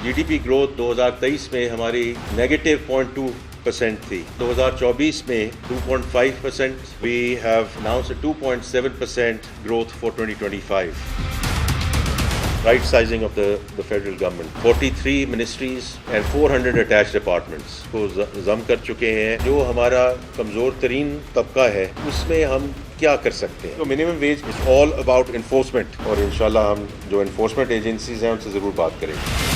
GDP growth 2023 में हमारी negative 0.2% थी। 2024 में 2.5%। We have announced a 2.7% growth for 2025. Right sizing of the federal government. 43 ministries and 400 attached departments को जम कर चुके हैं। जो हमारा कमज़ोर तरीन तबका है उसमें हम क्या कर सकते हैं। तो minimum wage is all about enforcement और इंशाल्लाह हम जो इन्फोर्समेंट एजेंसीज हैं उनसे ज़रूर बात करेंगे।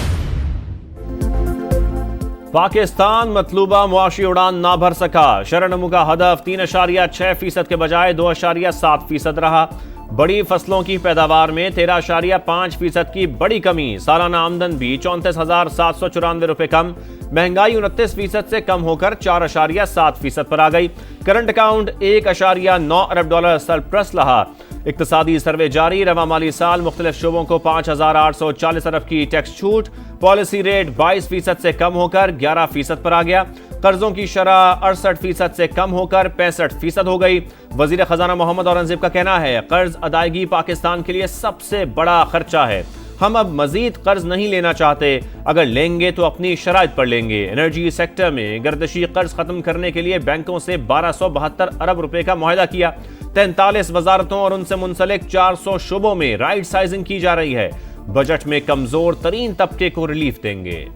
पाकिस्तान मतलूबा मुआशी उड़ान ना भर सका। शरणमू का हदफ 3.6% के बजाय 2.7% रहा। बड़ी फसलों की पैदावार में 13.5% की बड़ी कमी। सालाना आमदन भी 34,794 रुपए कम। महंगाई 29% से कम होकर 4.7% पर आ गई। करंट अकाउंट $1.9 अरब सरप्लस रहा। इक्तिसादी सर्वे जारी। रवा माली साल मुख्तलिफ शोबों को 5,840 अरब की टैक्स छूट। पॉलिसी रेट 22% से कम होकर 11% पर आ गया। कर्जों की शरह 68% से कम होकर 65% हो गई। वजीर खजाना मोहम्मद औरंगजेब का कहना है, कर्ज अदायगी पाकिस्तान के लिए सबसे बड़ा खर्चा है। हम अब मजीद कर्ज नहीं लेना चाहते। अगर लेंगे तो अपनी शराइत पर लेंगे। एनर्जी सेक्टर में गर्दशी कर्ज खत्म करने के लिए बैंकों से 1272 अरब रुपए का मुआहदा किया। 43 वजारतों और उनसे मुंसलिक 400 शोबों में राइट साइजिंग की जा रही है। बजट में कमजोर तरीन तबके को रिलीफ देंगे।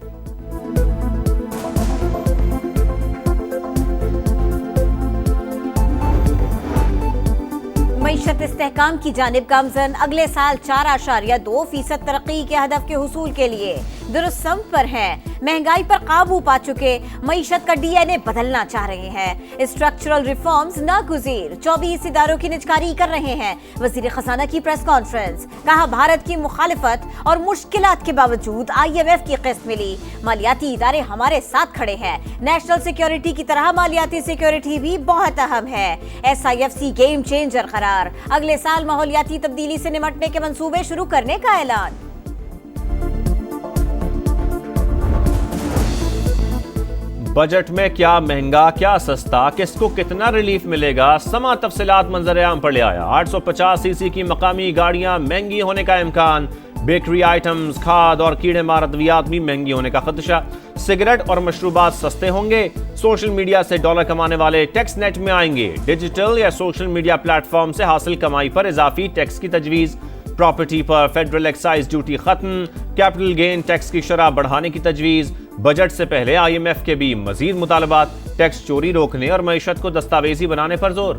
मईशत इस्तेहकाम की जानिब गामजन। अगले साल 4.2% तरक्की के हदफ के हुसूल के लिए दुरुस्त सम पर हैं। महंगाई पर काबू पा चुके मईशत का DNA बदलना चाह रहे हैं। Structural reforms नागुज़ीर। 24 इदारों की निजकारी कर रहे हैं। वजीर खजाना की प्रेस कॉन्फ्रेंस। कहा, भारत की मुखालिफत और मुश्किलात के बावजूद IMF की किस्त मिली। मालियाती इदारे हमारे साथ खड़े हैं। नेशनल सिक्योरिटी की तरह मालियाती सिक्योरिटी भी बहुत अहम है। SIFC गेम चेंजर करार। अगले साल माहौलियाती तब्दीली से निमटने के मंसूबे शुरू करने का ऐलान। बजट में क्या महंगा क्या सस्ता, किसको कितना रिलीफ मिलेगा, समा तफसीलात मंजर-ए-आम पर ले आया। 850cc की मकामी गाड़ियां महंगी होने का इम्कान। बेकरी आइटम्स, खाद और कीड़े मार अद्वियात भी महंगी होने का खदशा। सिगरेट और मशरूबात सस्ते होंगे। सोशल मीडिया से डॉलर कमाने वाले टैक्स नेट में आएंगे। डिजिटल या सोशल मीडिया प्लेटफॉर्म से हासिल कमाई पर इजाफी टैक्स की तजवीज़। प्रॉपर्टी पर फेडरल एक्साइज ड्यूटी खत्म। कैपिटल गेन टैक्स की शरह बढ़ाने की तजवीज़। बजट से पहले IMF के भी मजीद मुतालबात। टैक्स चोरी रोकने और मईशत को दस्तावेजी बनाने पर जोर।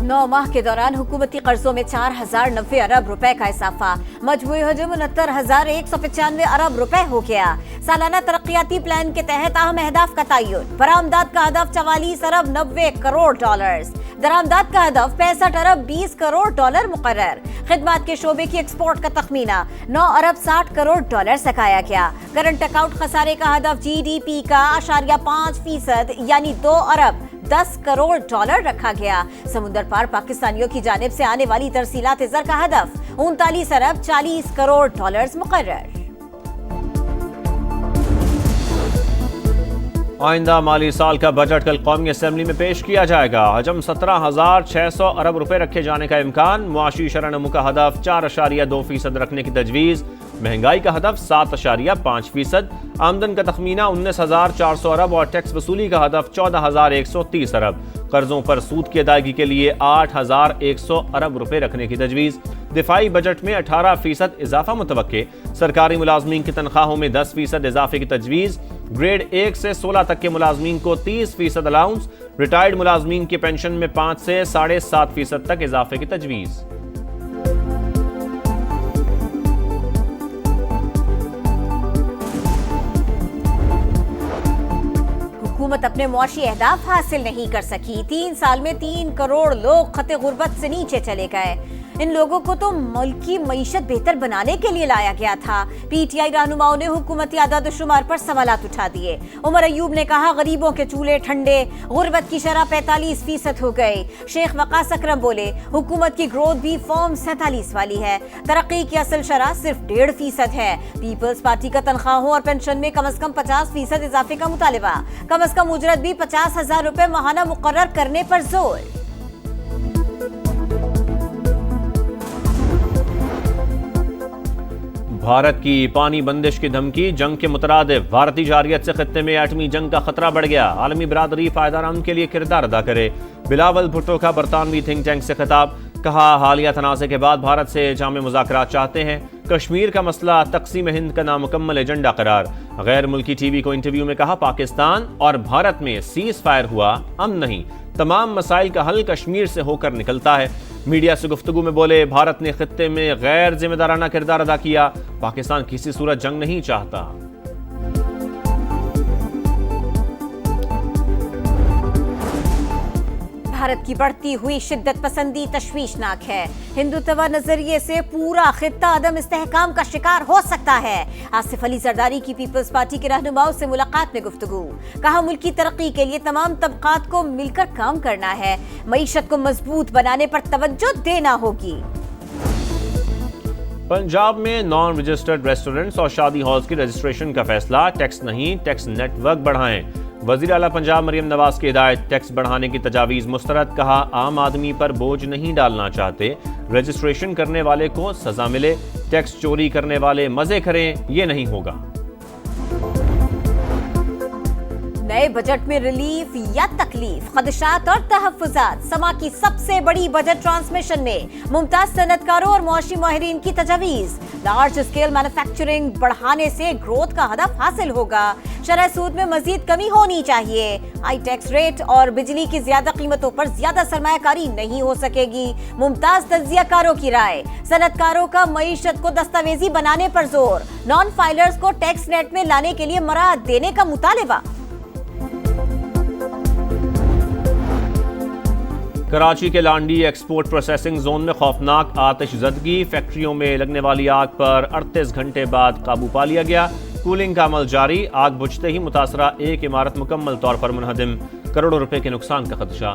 9 माह के दौरान हुकूमती कर्जों में 4,090 अरब रुपए का इजाफा। मजमूई हजम 69,195 अरब रुपए हो गया। सालाना तरक्याती प्लान के तहत अहम अहदाफ का तयन। बरामदात का हदफ 44 अरब 90 करोड़ डॉलर। दरामदात का हदफ 65 अरब 20 करोड़ डॉलर मुकर्रर। खिदमात के शोबे की एक्सपोर्ट का तखमीना 9 अरब 60 करोड़ डॉलर सकाया गया। करंट अकाउंट खसारे का हदफ GDP का 0.5% यानी 2 अरब 10 करोड़ डॉलर रखा गया। समुद्र पार पाकिस्तानियों की जानिब से आने वाली तरसीलात ज़र का हदफ 39 अरब 40 करोड़ डॉलर मुकर्रर। आइंदा माली साल का बजट कल कौमी असेंबली में पेश किया जाएगा। हजम 17,600 अरब रुपए रखे जाने का इम्कान। मुआशी शरणमू का हदफ 4.2% रखने की तजवीज़। महंगाई का हदफ 7.5%। आमदन का तखमीना 19,400 अरब और टैक्स वसूली का हदफ 14,130 अरब। कर्जों पर सूद की अदायगी के लिए 8,100 अरब रुपए रखने की तजवीज़। दिफाई बजट में 18% इजाफा मुतवक्के। सरकारी मुलाजमीन की तनख्वाहों में 10% इजाफे की तजवीज़। ग्रेड 1 से 16 तक के मुलाजमीन को 30% अलाउंस। रिटायर्ड मुलाजमीन की पेंशन में 5 से 7.5% तक इजाफे की तजवीज़। हुकूमत अपने मुआशी अहदाफ हासिल नहीं कर सकी। 3 साल में 3 करोड़ लोग खते गुर्बत से नीचे चले गए। इन लोगों को तो मुल्क की मईशत बेहतर बनाने के लिए लाया गया था। PTI रहनुमाओं ने हुकूमती आदाद शुमार पर सवालात उठा दिए। उमर अयूब ने कहा, गरीबों के चूल्हे ठंडे। गुर्बत की शरह 45% हो गई। शेख वकास अकरम बोले, हुकूमत की ग्रोथ भी फॉर्म 47 वाली है। तरक्की की असल शरह सिर्फ 1.5% है। पीपल्स पार्टी का तनख्वाहों और पेंशन में कम से कम 50% इजाफे का मुतालबा। कम से कम उजरत भी 50,000 रुपए माहाना मुकर्रर करने पर जोर। भारत की पानी बंदिश की धमकी, जंग के मुतरादिफ भारतीय जारियत से खत्ते में एटमी जंग का खतरा बढ़ गया। आलमी बरादरी पायदार अमन के लिए किरदार अदा करे। बिलावल भुट्टो का बरतानवी थिंक टैंक से खिताब, कहा हालिया तनाज़े के बाद भारत से जामे मुज़ाकरात चाहते हैं। कश्मीर का मसला तक़सीम हिंद का नामुकम्मल एजेंडा करार। गैर मुल्की टीवी को इंटरव्यू में कहा पाकिस्तान और भारत में सीज फायर हुआ, अमन नहीं। तमाम मसाइल का हल कश्मीर से होकर निकलता है। मीडिया से गुफ्तगू में बोले भारत ने खित्ते में गैर जिम्मेदाराना किरदार अदा किया। पाकिस्तान किसी सूरत जंग नहीं चाहता। भारत की बढ़ती हुई शिद्दत पसंदी तशवीशनाक है। हिंदुत्व नजरिए से पूरा खित्ता अदम इस्तेहकाम का शिकार हो सकता है। आसिफ अली जरदारी की पीपल्स पार्टी के रहनुमाओं से मुलाकात में गुफ्तगू, कहा मुल्क की तरक्की के लिए तमाम तबकात को मिलकर काम करना है। मईशत को मजबूत बनाने पर तवज्जो देना होगी। पंजाब में नॉन रजिस्टर्ड रेस्टोरेंट्स और शादी हॉल्स की रजिस्ट्रेशन का फैसला, टैक्स नहीं टैक्स नेटवर्क बढ़ाएं। वजीर आला पंजाब मरियम नवाज की हिदायत, टैक्स बढ़ाने की तजावीज मुस्तरद, कहा आम आदमी पर बोझ नहीं डालना चाहते। रजिस्ट्रेशन करने वाले को सजा मिले, टैक्स चोरी करने वाले मजे करें, ये नहीं होगा। नए बजट में रिलीफ या तकलीफ, खदशात और तहफ्फुजात, समा की सबसे बड़ी बजट ट्रांसमिशन में मुमताज सनतकारों और मुआशी माहिरीन की तजावीज। लार्ज स्केल मैन्युफैक्चरिंग बढ़ाने से ग्रोथ का हदफ हासिल होगा। शरह सूद में मजीद कमी होनी चाहिए। हाई टैक्स रेट और बिजली की ज्यादा कीमतों पर ज्यादा सरमायाकारी नहीं हो सकेगी। मुमताज तज्जियाकारों की राय, सनतकारों का मईशत को दस्तावेजी बनाने पर जोर, नॉन फाइलर्स को टैक्स नेट में लाने के लिए मराहत देने का मुतालिबा। कराची के लांडी एक्सपोर्ट प्रोसेसिंग जोन में खौफनाक आतिशज़दगी, फैक्ट्रियों में लगने वाली आग पर 38 घंटे बाद काबू पा लिया गया। कूलिंग का अमल जारी, आग बुझते ही मुतासरा एक इमारत मुकम्मल तौर पर मुनहदिम, करोड़ों रुपए के नुकसान का खदशा।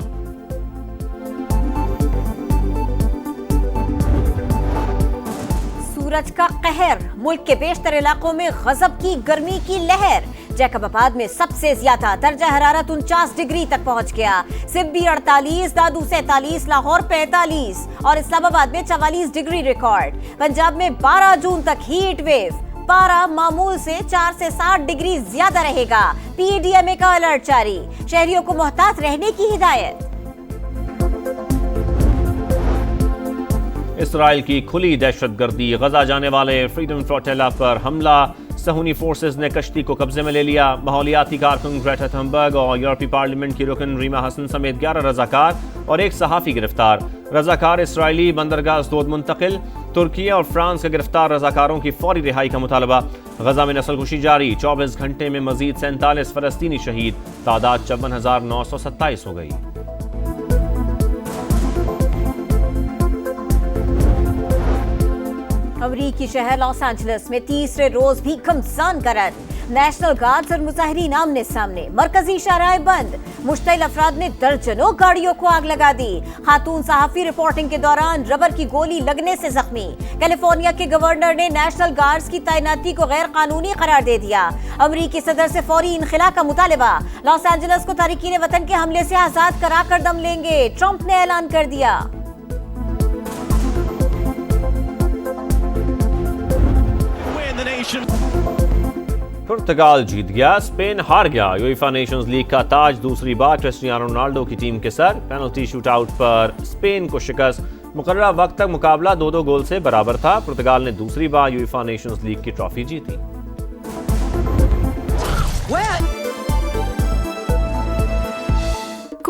सूरज का कहर, मुल्क के बेशतर इलाकों में गजब की गर्मी की लहर। जैकबाबाद में सबसे ज्यादा दर्जा हरारत 49 डिग्री तक पहुंच गया। सिब्बी 48, दादू 47, लाहौर 45 और इस्लामाबाद में 44 डिग्री रिकॉर्ड। पंजाब में 12 जून तक हीट वेव, पारा मामूल से 4 से 7 डिग्री ज्यादा रहेगा। पीडीएमए का अलर्ट जारी, शहरियों को मोहतात रहने की हिदायत। इसराइल की खुली दहशतगर्दी, गजा जाने वाले फ्रीडम फ्लोटिला पर हमला, सहूनी फोर्सेज ने कश्ती को कब्जे में ले लिया। माहौलियाती कारकुन ग्रेटा थनबर्ग और यूरोपीय पार्लियामेंट की रुकन रीमा हसन समेत 11 रजाकार और एक सहाफ़ी गिरफ्तार। रजाकार इसराइली बंदरगाह अस्दोद मुंतकिल। तुर्की और फ्रांस के गिरफ्तार रजाकारों की फौरी रिहाई का मुतालबा। गजा में नस्लकुशी जारी, 24 घंटे में मजीद 47 फलस्तीनी शहीद, तादाद 54,927 हो गई। अमरीकी शहर लॉस एंजलिस में तीसरे रोज भी घमसान गर्द। नेशनल गार्ड्स और मुजाहिरीन आमने सामने, मरकजी शाहराहें बंद। मुश्तइल अफराद ने दर्जनों गाड़ियों को आग लगा दी। खातून सहाफी रिपोर्टिंग के दौरान रबर की गोली लगने से जख्मी। कैलिफोर्निया के गवर्नर ने नेशनल गार्ड्स की तैनाती को गैर कानूनी करार दे दिया। अमरीकी सदर से फौरी इनखिला का मुतालिबा। लॉस एंजलिस को तारिकीन वतन के हमले से आजाद कराकर दम लेंगे, ट्रंप ने ऐलान कर दिया। पुर्तगाल जीत गया, स्पेन हार गया। यूएफा नेशंस लीग का ताज दूसरी बार क्रिस्टियानो रोनाल्डो की टीम के सर। पेनल्टी शूटआउट पर स्पेन को शिकस्त। मुकर्रर वक्त तक मुकाबला 2-2 गोल से बराबर था। पुर्तगाल ने दूसरी बार यूएफा नेशंस लीग की ट्रॉफी जीती।